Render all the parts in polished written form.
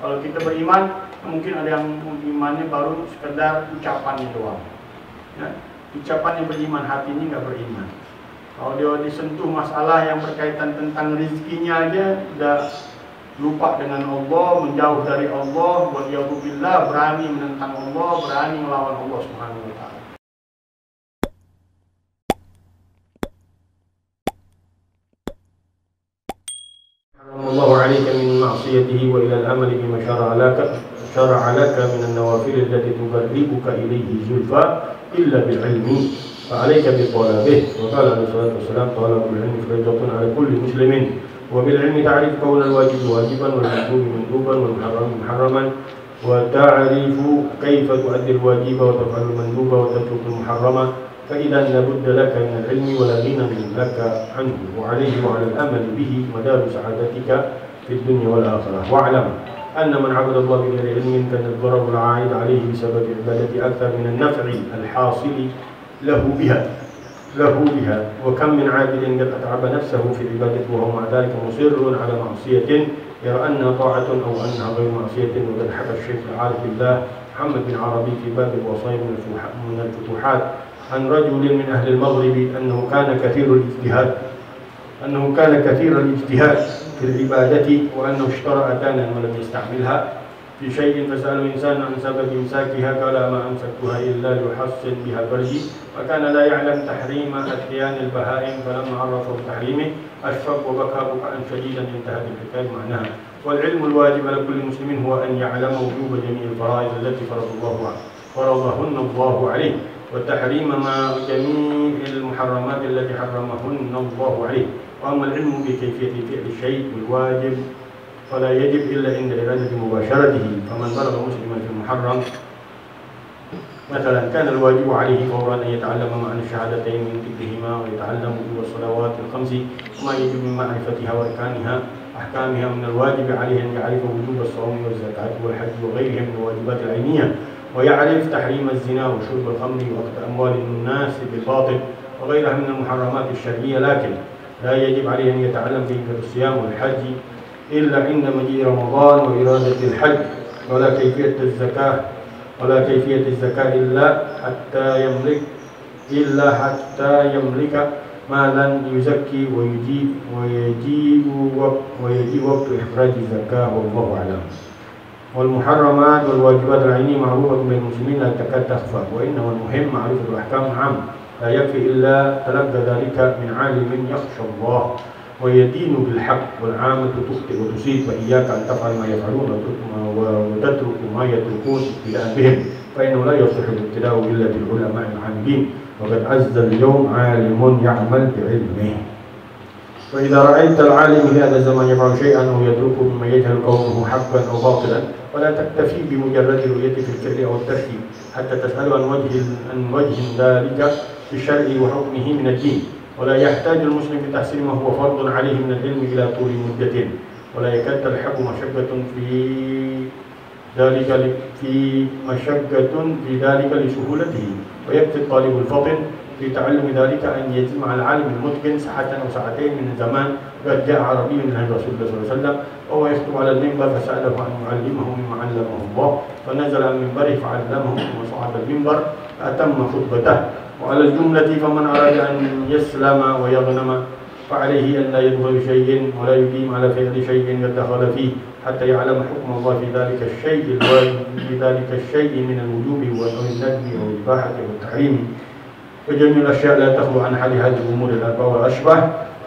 Kalau kita beriman, mungkin ada yang imannya baru sekedar ucapannya doang. Ya, ucapannya beriman, hatinya nggak beriman. Kalau dia disentuh masalah yang berkaitan tentang rezekinya aja, udah lupa dengan Allah, menjauh dari Allah, waliyadzubillah, berani menentang Allah, berani melawan Allah Subhanahu wa Ta'ala. Allah alaika min ma'siyatihi wa ila al-amali bima syara'a laka min an-nawafil allati tuqarribuka ilayhi zulfa illa bil ilmi fa alayka bi talabih. Wa qala alaihi salatu wassalam, talabul ilmi fariidatun 'ala kulli muslimin wa bil ilmi ta'rif qawla al-wajib wajiban wal mandub manduban wal muharram muharraman wa ta'rifu kayfa tu'addi al-wajiba wa taf'alu al-manduba wa tatruku al-muharrama. فإذا لابد لك من العلم ولا غنى لك عنه وعليه وعلى الأمل به مدار سعادتك في الدنيا والآخرة. واعلم أن من عبد الله بغير علم كان الضرر العائد عليه بسبب عبادته أكثر من النفع الحاصل له بها وكم من عابد قد أتعب نفسه في العبادة وهو مع ذلك مصر على معصية يرى أنها طاعة أو أنها غير معصية. وقد حكى الشيخ العارف بالله محمد بن عربي في باب الوصايا من الفتوحات عن رجل من أهل المغرب أنه كان كثير الاجتهاد في العبادة وأنه اشترى أتانا ولم يستعملها في شيء فسأله إنسان عن سبب إمساكها قال ما أمسكتها إلا ليحصن بها فرجي وكان لا يعلم تحريم أتيان البهائم فلما عرفه بتحريمه أشفق وبكى بكاء شديدا. انتهت الحكاية معناها. والعلم الواجب على كل مسلم هو أن يعلم وجوب جميع الفرائض التي فرضهن الله عليه وتحريم ما جميع المحرمات التي حرمهن الله عليه. وأما العلم بكيفية فعل الشيء الواجب فلا يجب إلا عند إرادة مباشرته. فمن بلغ مسلما في المحرم مثلا كان الواجب عليه فورا أن يتعلم معنى الشهادتين من ذكرهما ويتعلم الصلوات الخمس وما يجب من معرفتها وأركانها أحكامها. من الواجب عليه أن يعرف وجوب الصوم والزكاة والحج وغيرها من الواجبات العينية ويعرف تحريم الزنا وشرب الخمر وأخذ أموال الناس بالباطل وغيرها من المحرمات الشرعية. لكن لا يجب عليه أن يتعلم كيفية الصيام والحج إلا عند مجيء رمضان وإرادة الحج ولا كيفية الزكاة إلا حتى يملك مالا يزكي ويجيب وقت إخراج الزكاة والله أعلم. والمحرمات والواجبات العينية معروفة بين المسلمين لا تكاد تخفى وإنما المهم معرفة الأحكام عام لا يكفي إلا تلقى ذلك من عالم يخشى الله ويدين بالحق. والعامة تخطئ وتصيب فإياك أن تفعل ما يفعلون وتترك ما يتركون ابتلاء بهم فإنه لا يصح الابتلاء إلا بالعلماء العاملين وقد عز اليوم عالم يعمل بعلمه. وإذا رأيت العالم في هذا الزمان يفعل شيئا أو يتركه مما يجهل كونه حقا أو باطلا ولا تكتفي بمجرد رؤيته في الفعل أو الترك حتى تسأله عن وجه ذلك في الشرع وحكمه من الدين. ولا يحتاج المسلم في تحصيل ما هو فرض عليه من العلم إلى طول مدة ولا يكاد تلحق مشقة في ذلك لسهولته. ويكفي الطالب الفطن في تعلم ذلك أن يجمع العالم المتقن ساعة أو ساعتين من الزمان. قد جاء عربي من رسول الله صلى الله عليه وسلم وهو يخطب على المنبر فسأله أن يعلمه مما علمه الله فنزل عن منبره فعلمه ثم صعد المنبر فأتم خطبته. وعلى الجملة فمن أراد أن يسلم ويغنم فعليه أن لا يدخل شيء ولا يقيم على فعل شيء قد دخل فيه حتى يعلم حكم الله في ذلك الشيء من الوجوب والندب والإباحة والتحريم. وجميع الأشياء لا تخلو عن حال هذه الأمور الأربعة والأشبه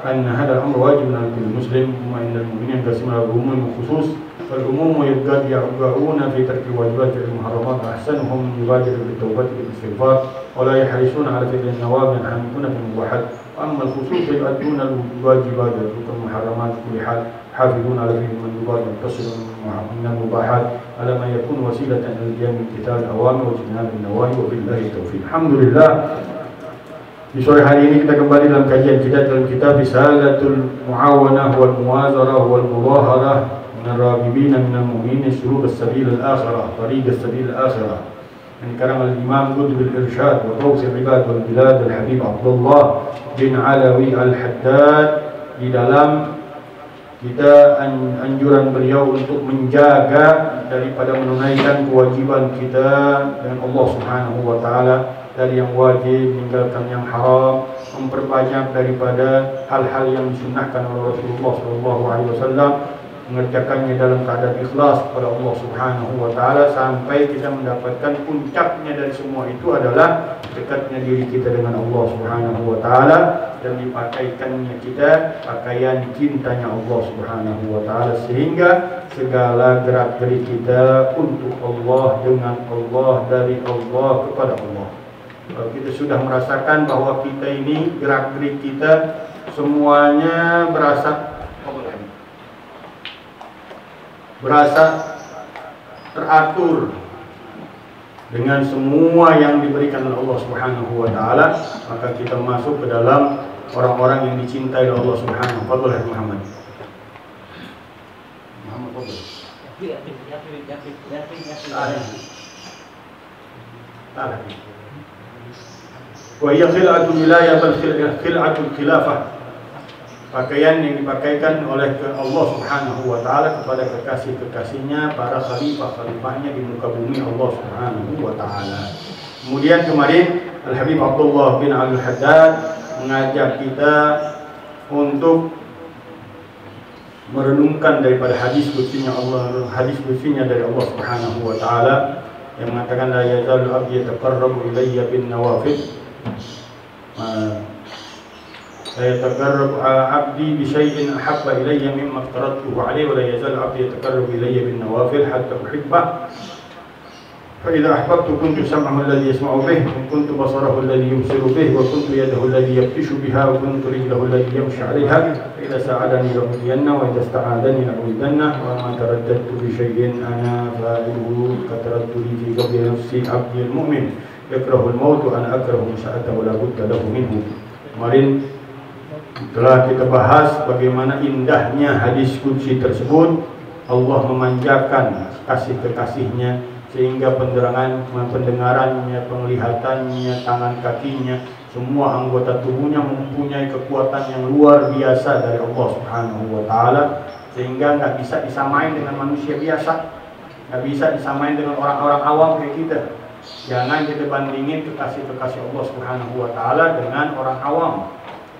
أن هذا الأمر واجب على كل مسلم. وما إن المؤمنين ينقسمون على العموم والخصوص فالعموم قد يعبرون في ترك الواجبات والمحرمات أحسنهم يبادر بالتوبة والاستغفار ولا يحرصون على فعل النوافل ينهمكون في المباحات. وأما الخصوص يؤدون الواجبات ويتركون المحرمات في كل حال حافظون على فعل المندوبات يتصلون من المباحات على ما يكون وسيلة للقيام بامتثال الأوامر واجتناب النواهي وبالله التوفيق. الحمد لله. Di sore hari ini kita kembali dalam kajian kita dalam kitab Risalatul Muawanah wal Muwazarah wal Mudaharah min ar-ragibin min al-mu'minin surub as-sabil al-akhirah tariq as-sabil al-akhirah yang dikarang oleh Imam Qutb al-Irsyad wa Ghaus al-Ibad wal Bilad al-Habib Abdullah bin Alawi al-Haddad di dalam kita anjuran beliau untuk menjaga daripada menunaikan kewajiban kita dengan Allah Subhanahu wa taala, dari yang wajib meninggalkan yang haram, memperbanyak daripada hal-hal yang disunnahkan oleh Rasulullah sallallahu alaihi wasallam, mengerjakannya dalam keadaan ikhlas kepada Allah Subhanahu wa taala sampai kita mendapatkan puncaknya dari semua itu adalah dekatnya diri kita dengan Allah Subhanahu wa taala dan dipakaikannya kita pakaian cintanya Allah Subhanahu wa taala, sehingga segala gerak-gerik kita untuk Allah, dengan Allah, dari Allah, kepada Allah. Kalau kita sudah merasakan bahwa kita ini gerak-gerik kita semuanya berasa teratur dengan semua yang diberikan oleh Allah Subhanahu wa taala, maka kita masuk ke dalam orang-orang yang dicintai oleh Allah Subhanahu wa taala. Muhammad wa hiya khil'atul wilayah bal khil'atul khilafah, pakaian yang dipakaikan oleh Allah Subhanahu wa taala kepada kekasih-kekasihnya, para khalifah-khalifahnya di muka bumi Allah Subhanahu wa taala. Kemudian kemarin Al-Habib Abdullah bin Al-Haddad mengajak kita untuk merenungkan daripada hadis qudsinya Allah, hadis qudsinya dari Allah Subhanahu wa taala yang mengatakan la yazalu abdi yataqarrabu ilayya bin nawafil, يتقرب عبدي بشيء أحب إلي مما افترضته عليه ولا يزال عبدي يتقرب إلي بالنوافل حتى أحبه فإذا أحببت كنت سمعه الذي يسمع به وكنت بصره الذي يبصر به وكنت يده الذي يبطش بها وكنت رجله الذي يمشي عليها فإذا ساعدني لأهدينه وإذا استعاذني لأعيذنه وما ترددت بشيء أنا فاعله كترددي في قبل نفسي عبدي المؤمن يكره الموت وأنا أكره مساءته ولا بد له منه. Kemarin telah kita bahas bagaimana indahnya hadis qudsi tersebut. Allah memanjakan kasih kekasihnya sehingga pendengarannya, penglihatannya, tangan kakinya, semua anggota tubuhnya mempunyai kekuatan yang luar biasa dari Allah Subhanahu wa taala, sehingga nggak bisa disamain dengan manusia biasa, nggak bisa disamain dengan orang-orang awam kayak kita. Jangan kita bandingin kekasih-kekasih Allah Subhanahu wa taala dengan orang awam.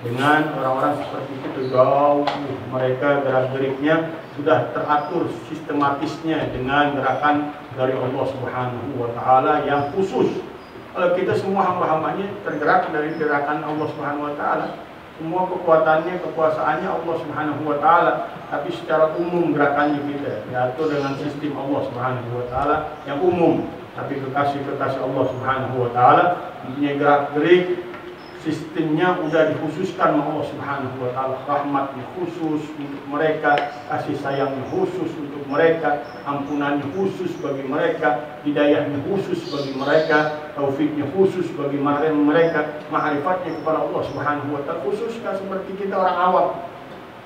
Dengan orang-orang seperti itu jauh, mereka gerak-geriknya sudah teratur sistematisnya dengan gerakan dari Allah Subhanahu wa taala yang khusus. Kalau kita semua hamba-hambanya tergerak dari gerakan Allah Subhanahu wa taala, semua kekuatannya, kekuasaannya Allah Subhanahu wa taala, tapi secara umum gerakannya kita diatur dengan sistem Allah Subhanahu wa taala yang umum. Tapi kekasih-kekasih Allah Subhanahu wa taala punya gerak-gerik, sistemnya udah dikhususkan oleh Allah Subhanahu wa taala, rahmatnya khusus untuk mereka, kasih sayangnya khusus untuk mereka, ampunannya khusus bagi mereka, hidayahnya khusus bagi mereka, taufiknya khusus bagi mereka, ma'rifatnya kepada Allah Subhanahu wa taala khusus. Kan seperti kita orang awam,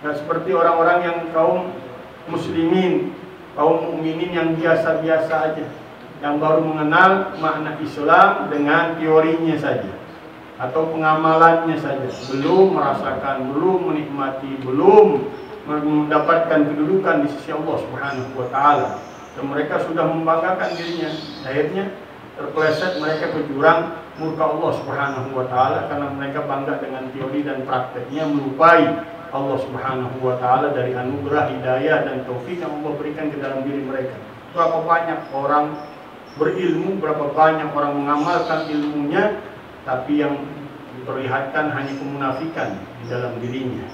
dan seperti orang-orang yang kaum muslimin, kaum mukminin yang biasa-biasa aja, yang baru mengenal makna Islam dengan teorinya saja atau pengamalannya saja, belum merasakan, belum menikmati, belum mendapatkan kedudukan di sisi Allah Subhanahu wa taala, dan mereka sudah membanggakan dirinya, akhirnya terpeleset mereka ke jurang murka Allah Subhanahu wa taala karena mereka bangga dengan teori dan prakteknya, melupai Allah Subhanahu wa taala dari anugerah hidayah dan taufik yang Allah berikan ke dalam diri mereka. Berapa banyak orang berilmu, berapa banyak orang mengamalkan ilmunya, tapi yang diperlihatkan hanya kemunafikan di dalam dirinya,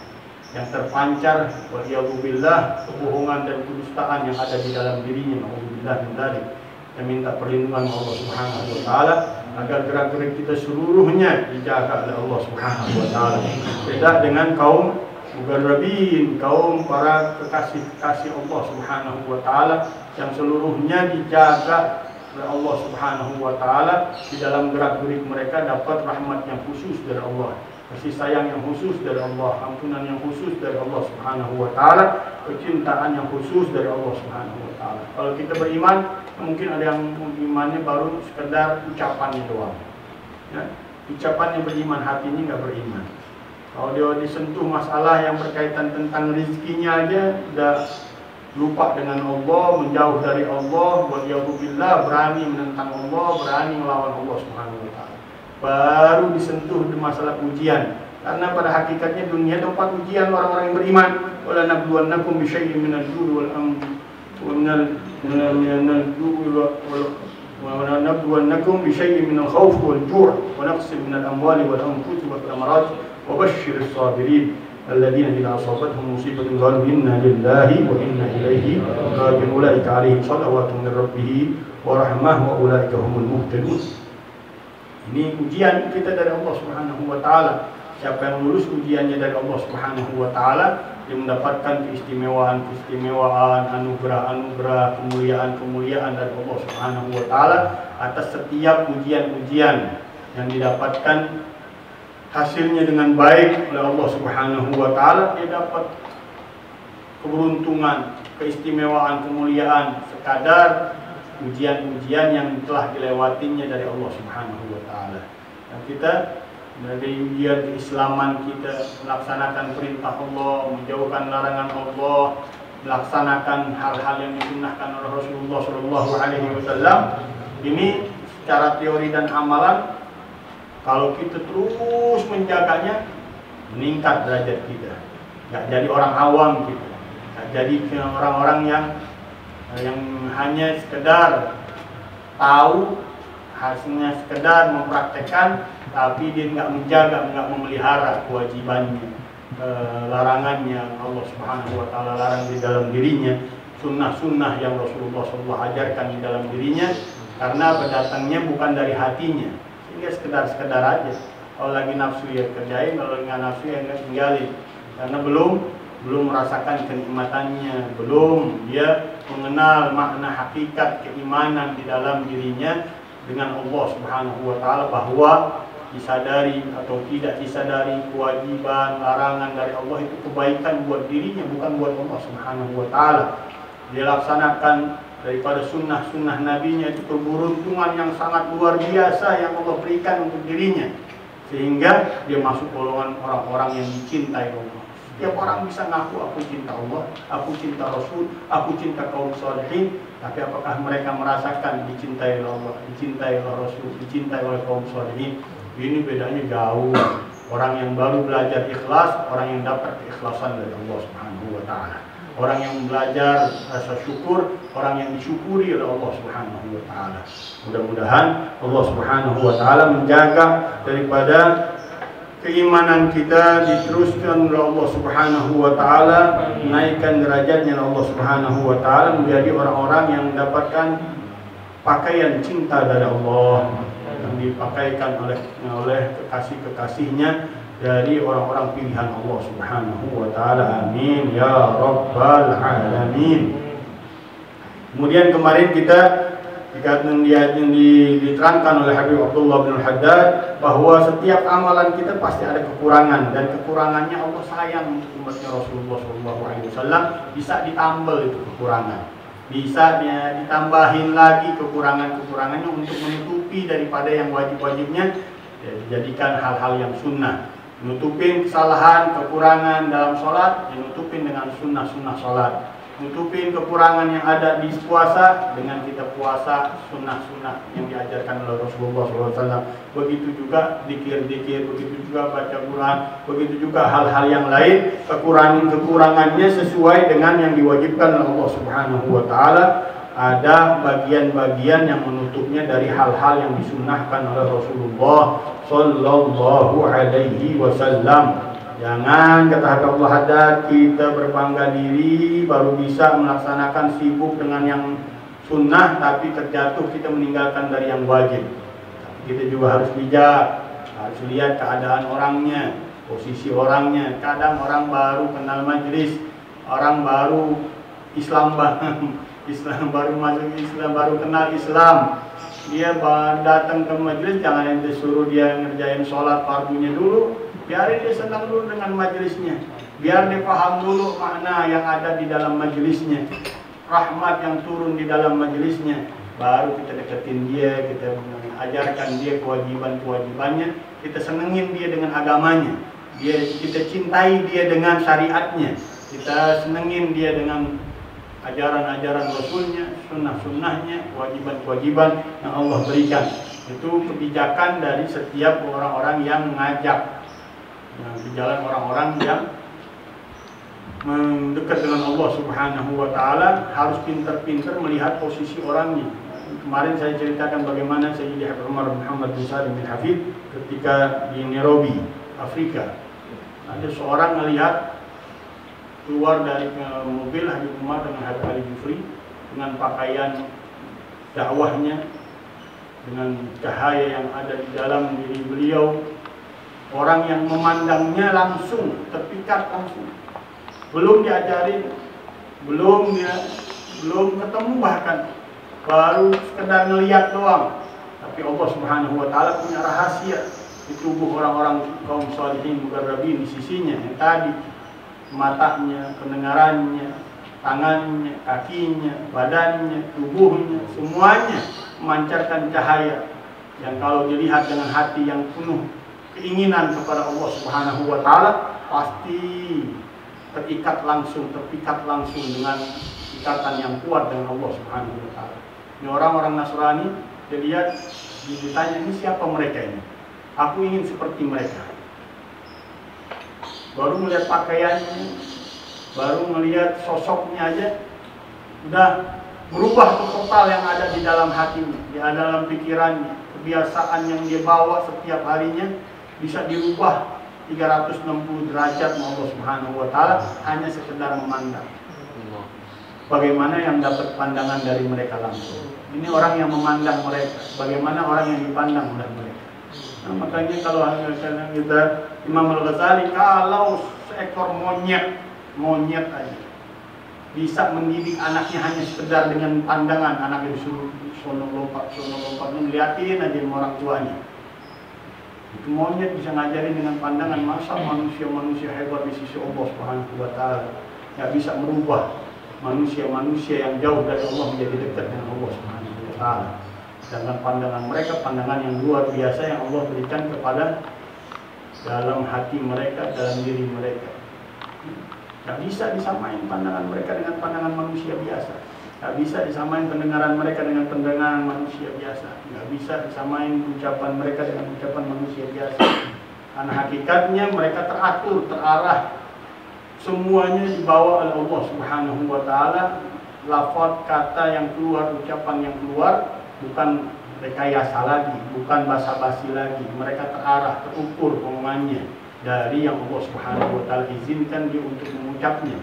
yang terpancar waliyadzubillah kebohongan dan kedustaan yang ada di dalam dirinya. Alhamdulillah min dzalik. Kita minta perlindungan Allah Subhanahu wa taala agar gerak-gerik kita seluruhnya dijaga oleh Allah Subhanahu wa taala. Beda dengan kaum mugarrabin, kaum para kekasih-kekasih Allah Subhanahu wa taala yang seluruhnya dijaga oleh Allah Subhanahu wa taala. Di dalam gerak-gerik mereka dapat rahmat yang khusus dari Allah, kasih sayang yang khusus dari Allah, ampunan yang khusus dari Allah Subhanahu wa taala, kecintaan yang khusus dari Allah Subhanahu wa taala. Kalau kita beriman, mungkin ada yang imannya baru sekedar ucapannya doang. Ya, ucapannya beriman, hatinya nggak beriman. Kalau dia disentuh masalah yang berkaitan tentang rezekinya aja udah lupa dengan Allah, menjauh dari Allah, waliyadzubillah, berani menentang Allah, berani melawan Allah Subhanahu wa taala. Baru disentuh di masalah ujian. Karena pada hakikatnya dunia tempat ujian orang-orang yang beriman. Wala nabluwannakum bi syai'in minal ju'i wal amri wa ونبلونكم بشيء من الخوف والجوع ونقص من الأموال والأنفس والثمرات وبشر الصابرين الذين إذا أصابتهم مصيبة قالوا إنا لله وإنا إليه راجعون أولئك عليهم صلوات من ربهم ورحمة وأولئك هم المهتدون. Ini ujian kita dari Allah Subhanahu wa taala. Siapa yang lulus ujiannya dari Allah Subhanahu wa taala, dia mendapatkan keistimewaan, anugerah-anugerah, kemuliaan-kemuliaan dari Allah Subhanahu wa taala atas setiap ujian-ujian yang didapatkan hasilnya dengan baik oleh Allah Subhanahu wa taala. Dia dapat keberuntungan, keistimewaan, kemuliaan sekadar ujian-ujian yang telah dilewatinya dari Allah Subhanahu wa taala. Dan kita dari ujian keislaman kita melaksanakan perintah Allah, menjauhkan larangan Allah, melaksanakan hal-hal yang disunnahkan oleh Rasulullah Shallallahu Alaihi Wasallam. Ini secara teori dan amalan, kalau kita terus menjaganya, meningkat derajat kita. Gak jadi orang awam kita, gak jadi orang-orang yang hanya sekedar tahu, hasilnya sekedar mempraktekkan, tapi dia nggak menjaga, nggak memelihara kewajibannya, larangannya Allah Subhanahu wa taala larang di dalam dirinya, sunnah-sunnah yang Rasulullah SAW ajarkan di dalam dirinya, karena pendatangnya bukan dari hatinya, sehingga sekedar aja. Kalau lagi nafsu ya kerjain, kalau nggak nafsu ya nggak tinggalin, karena belum merasakan kenikmatannya, belum dia mengenal makna hakikat keimanan di dalam dirinya dengan Allah Subhanahu wa taala, bahwa disadari atau tidak disadari kewajiban larangan dari Allah itu kebaikan buat dirinya, bukan buat Allah Subhanahu wa taala. Dia laksanakan daripada sunnah-sunnah nabinya itu keberuntungan yang sangat luar biasa yang Allah berikan untuk dirinya, sehingga dia masuk golongan orang-orang yang dicintai Allah. Setiap orang bisa ngaku aku cinta Allah, aku cinta Rasul, aku cinta kaum sholihin, tapi apakah mereka merasakan dicintai oleh Allah, dicintai oleh Rasul, dicintai oleh kaum sholihin? Ini bedanya jauh. Orang yang baru belajar ikhlas, orang yang dapat keikhlasan dari Allah Subhanahu wa taala. Orang yang belajar rasa syukur, orang yang disyukuri oleh Allah Subhanahu wa taala. Mudah-mudahan Allah Subhanahu wa taala menjaga daripada keimanan kita diteruskan oleh Allah Subhanahu wa taala, menaikkan derajatnya Allah Subhanahu wa taala menjadi orang-orang yang mendapatkan pakaian cinta dari Allah, yang dipakaikan oleh kekasih-kekasihnya dari orang-orang pilihan Allah Subhanahu wa taala. Amin ya rabbal alamin. Kemudian kemarin kita diterangkan oleh Habib Abdullah bin Haddad bahwa setiap amalan kita pasti ada kekurangan, dan kekurangannya Allah sayang untuk umatnya Rasulullah SAW. Bisa ditambal itu kekurangan, bisa ditambahin lagi kekurangannya untuk menutupi daripada yang wajib-wajibnya, dijadikan hal-hal yang sunnah. Nutupin kesalahan, kekurangan dalam sholat, dinutupin dengan sunnah-sunnah sholat. Nutupin kekurangan yang ada di puasa dengan kita puasa sunnah-sunnah yang diajarkan oleh Rasulullah SAW. Begitu juga zikir-zikir, begitu juga baca Quran, begitu juga hal-hal yang lain. Kekurangannya sesuai dengan yang diwajibkan oleh Allah Subhanahu wa taala. Ada bagian-bagian yang menutupnya dari hal-hal yang disunnahkan oleh Rasulullah Sallallahu Alaihi Wasallam. Jangan, kata Habib Abdullah Haddad, kita berbangga diri baru bisa melaksanakan sibuk dengan yang sunnah, tapi terjatuh kita meninggalkan dari yang wajib. Kita juga harus bijak, harus lihat keadaan orangnya, posisi orangnya. Kadang orang baru kenal majelis, orang baru Islam baru masuk Islam, baru kenal Islam. Dia datang ke majelis, jangan yang disuruh dia ngerjain sholat fardunya dulu. Biarin dia senang dulu dengan majelisnya, biar dia paham dulu makna yang ada di dalam majelisnya, rahmat yang turun di dalam majelisnya. Baru kita deketin dia, kita ajarkan dia kewajiban-kewajibannya, kita senengin dia dengan agamanya. kita cintai dia dengan syariatnya, kita senengin dia dengan ajaran-ajaran Rasulnya, sunnah-sunnahnya, kewajiban-kewajiban yang Allah berikan. Itu kebijakan dari setiap orang-orang yang mengajak, yang di jalan orang-orang yang mendekat dengan Allah Subhanahu wa Ta'ala, harus pintar-pintar melihat posisi orangnya. Kemarin saya ceritakan bagaimana Sayyidi Habib Umar Muhammad bin Salim bin Hafid ketika di Nairobi, Afrika. Ada seorang melihat keluar dari mobil Habib Umar dengan Habib Ali Jufri dengan pakaian dakwahnya, dengan cahaya yang ada di dalam diri beliau. Orang yang memandangnya langsung terpikat langsung. Belum diajarin, belum ketemu bahkan, baru sekedar ngeliat doang. Tapi Allah Subhanahu wa Ta'ala punya rahasia di tubuh orang-orang kaum salihin muqarrabin di sisinya, yang tadi matanya, pendengarannya, tangannya, kakinya, badannya, tubuhnya, semuanya memancarkan cahaya yang kalau dilihat dengan hati yang penuh keinginan kepada Allah Subhanahu wa Ta'ala, pasti terpikat langsung dengan ikatan yang kuat dengan Allah Subhanahu wa Ta'ala. Ini orang-orang Nasrani, dia lihat, ditanya, ini siapa mereka ini? Aku ingin seperti mereka. Baru melihat pakaiannya, baru melihat sosoknya aja, udah berubah total yang ada di dalam hatinya, di dalam pikirannya. Kebiasaan yang dia bawa setiap harinya bisa dirubah 360 derajat Allah Subhanahu wa Ta'ala hanya sekedar memandang. Bagaimana yang dapat pandangan dari mereka langsung. Ini orang yang memandang mereka, bagaimana orang yang dipandang oleh mereka. Nah, makanya kalau kita Imam Al-Ghazali, kalau seekor monyet aja bisa mendidik anaknya hanya sekedar dengan pandangan, anaknya disuruh sono lompat ngeliatin aja sama orang tuanya. Itu monyet bisa ngajarin dengan pandangan. Masa manusia-manusia hebat di sisi Allah Subhanahu wa Ta'ala nggak bisa merubah manusia-manusia yang jauh dari Allah menjadi dekat dengan Allah Subhanahu wa Ta'ala. Dengan pandangan mereka, pandangan yang luar biasa yang Allah berikan kepada dalam hati mereka, dalam diri mereka. Nggak bisa disamain pandangan mereka dengan pandangan manusia biasa. Nggak bisa disamain pendengaran mereka dengan pendengaran manusia biasa. Nggak bisa disamain ucapan mereka dengan ucapan manusia biasa. Karena hakikatnya mereka teratur, terarah. Semuanya dibawa oleh Allah Subhanahu wa Ta'ala. Lafaz kata yang keluar, ucapan yang keluar, bukan rekayasa lagi, bukan basa-basi lagi. Mereka terarah, terukur omongannya dari yang Allah Subhanahu wa Ta'ala izinkan dia untuk mengucapnya,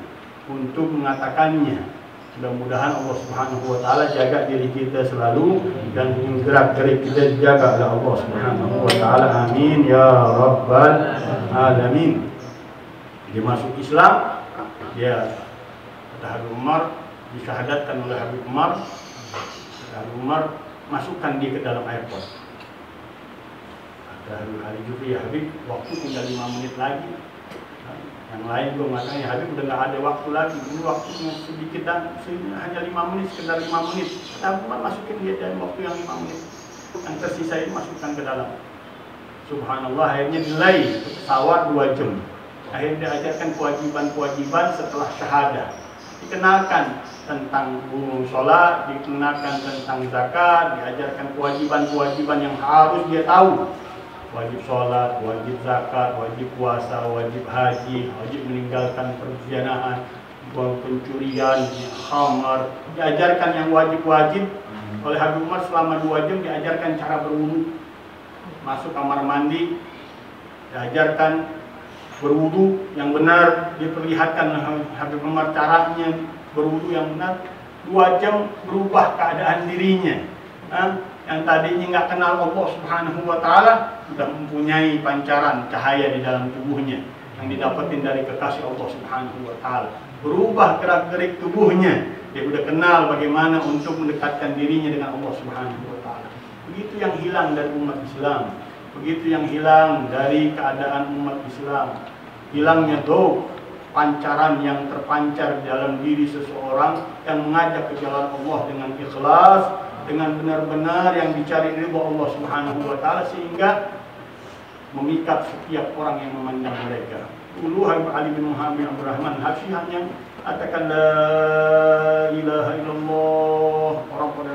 untuk mengatakannya. Mudah-mudahan Allah Subhanahu wa Ta'ala jaga diri kita selalu, dan gerak-gerik kita dijaga oleh Allah Subhanahu wa Ta'ala. Amin ya rabbal alamin. Dia masuk Islam, dia Habib Umar disyahadatkan oleh Habib Umar. Habib Umar masukkan dia ke dalam airport. Ada Habib Ali Jufri, ya Habib, waktu tinggal 5 menit lagi. Yang lain gue mengatakan, ya Habib udah gak ada waktu lagi, ini waktunya sedikit dan hanya 5 menit, sekedar 5 menit. Habib Umar masukin dia dalam waktu yang 5 menit. Yang tersisa ini masukkan ke dalam. Subhanallah, akhirnya delay pesawat 2 jam. Akhirnya diajarkan kewajiban-kewajiban setelah syahadah. Dikenalkan tentang sholat, dikenalkan tentang zakat, diajarkan kewajiban-kewajiban yang harus dia tahu. Wajib sholat, wajib zakat, wajib puasa, wajib haji, wajib meninggalkan perzinahan, pencurian, khamar. Diajarkan yang wajib-wajib oleh Habib Umar selama 2 jam. Diajarkan cara berwudu, masuk kamar mandi, diajarkan berwudu yang benar, diperlihatkan Habib Umar caranya berwudu yang benar. 2 jam berubah keadaan dirinya. Yang tadinya nggak kenal Allah Subhanahu wa Ta'ala, sudah mempunyai pancaran cahaya di dalam tubuhnya yang didapetin dari kekasih Allah Subhanahu wa Ta'ala. Berubah gerak-gerik tubuhnya, dia sudah kenal bagaimana untuk mendekatkan dirinya dengan Allah Subhanahu wa Ta'ala. Begitu yang hilang dari umat Islam, begitu yang hilang dari keadaan umat Islam. Hilangnya tuh pancaran yang terpancar dalam diri seseorang yang mengajak ke jalan Allah dengan ikhlas, dengan benar-benar yang dicari ridha Allah Subhanahu wa Ta'ala, sehingga memikat setiap orang yang memandang mereka. Dulu Habib Ali bin Muhammad Abdurrahman Habsyi hanya katakan la ilaha illallah, orang pada